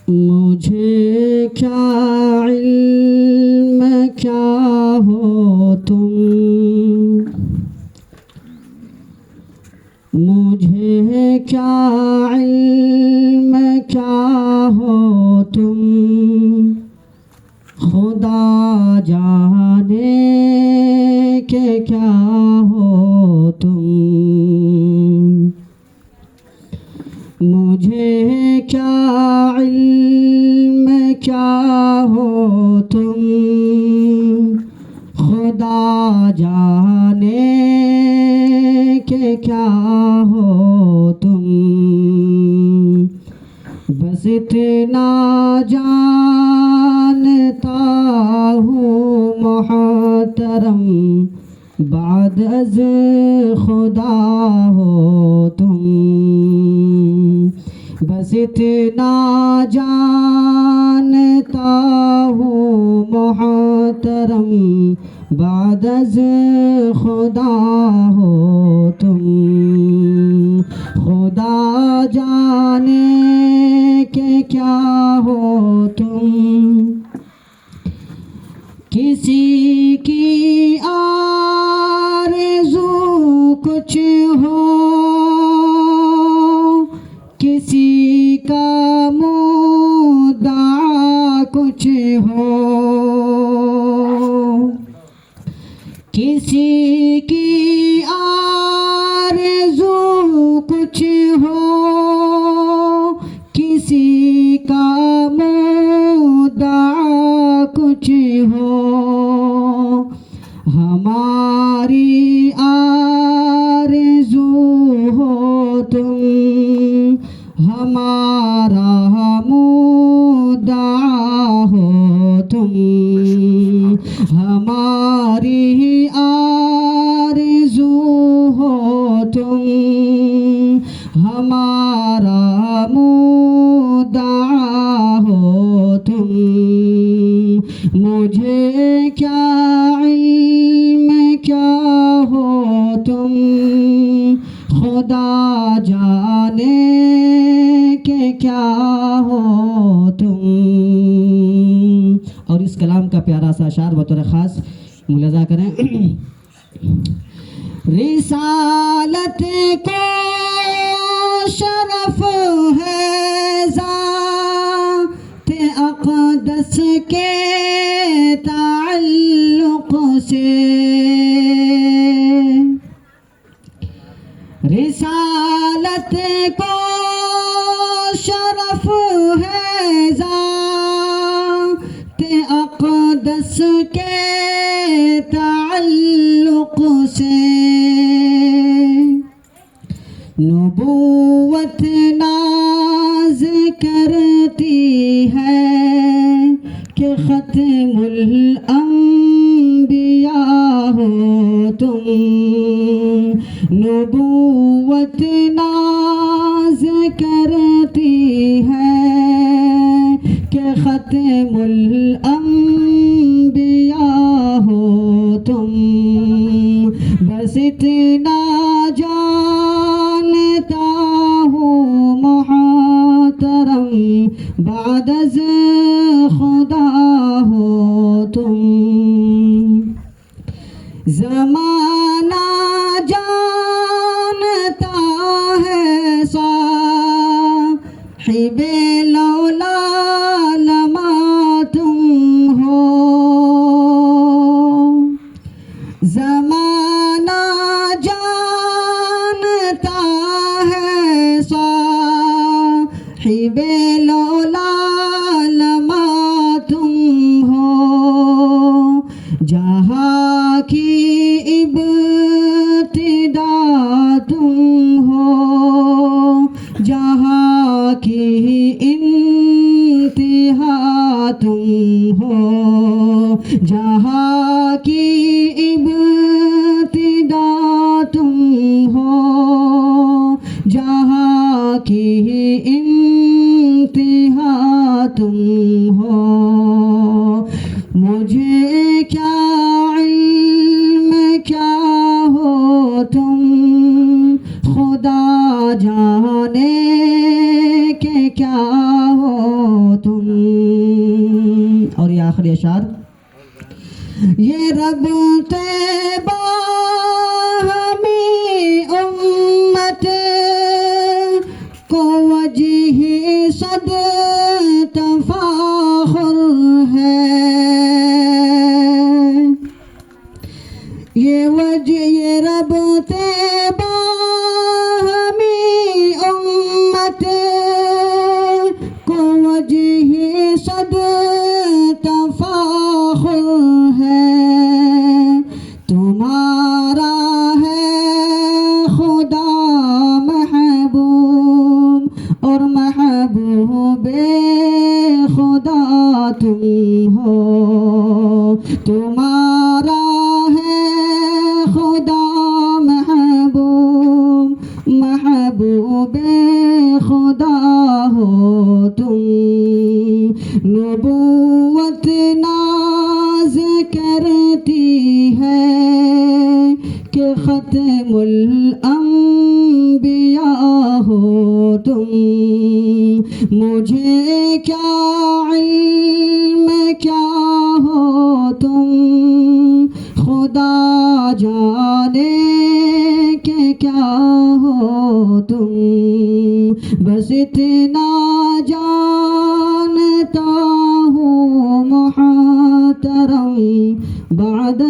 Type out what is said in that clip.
मुझे क्या इल्म क्या हो तुम, मुझे क्या इल्म क्या हो तुम, खुदा जाने के क्या हो तुम। मुझे क्या इल्म क्या हो तुम, खुदा जाने के क्या हो तुम। बस इतना जानता हूँ मोहतरम, बाद अज़ खुदा हो तुम। बस इतना जानता हूँ मोहतरम, बाद अज़ खुदा हो तुम। खुदा जाने के क्या हो तुम। किसी की आरज़ू कुछ हो, किसी का मुद्दा कुछ हो, किसी की आरज़ू कुछ हो, किसी का मुद्दा कुछ हो। हमारी आरज़ू हो तुम, हमारा मुद्दा हो तुम। हमारी आरज़ू हो तुम, हमारा मुद्दा हो तुम। मुझे क्या इल्म क्या हो तुम, खुदा जाने के क्या हो तुम। और इस कलाम का प्यारा सा अशार बतौर ख़ास मुलाज़ा करें। रिसालत को शरफ है ज़ात अक़दस के ताल्लुक़ से। रिसालत को शरफ है ज़ात अक़दस के ताल्लुक़ से। नबूवत नाज़ करती है कि ख़त्मुल अंबिया हो तुम। नबूवत नाज़ करती है कि ख़त्मुल अंबिया हो तुम। बस इतना जानता हूँ मोहतरम, बाद अज़ खुदा हो तुम। ज़माना जानता है साहिबे लौला लमा तुम हो। ज़माना जानता है साहिबे लौला लमा तुम हो। जहाँ की इब्तिदा तुम हो, जहाँ की इंतिहा तुम हो। जहाँ की इब्तिदा तुम हो, जहाँ की इंतिहा तुम हो। मुझे क्या इल्म क्या हो तुम, खुदा जाने के क्या हो तुम। और ये आखिरी अशार, ये रब तैबा हमें उम्मत को वजह सद तफाखुर है। ये रब तैबा हमें उम्मत को वजह सद तफाखुर है। तुम्हारा है खुदा महबूब और महबूबे खुदा तुम हो। तुम्हारा है खुदा महबूब महबूबे खुदा हो तुम। नबूवत नाज करती है कि ख़त्मुल अंबिया हो तुम। मुझे क्या इल्म क्या हो तुम, खुदा जाने के क्या हो तुम। बस इतना जानता हूँ मुहतरम बाद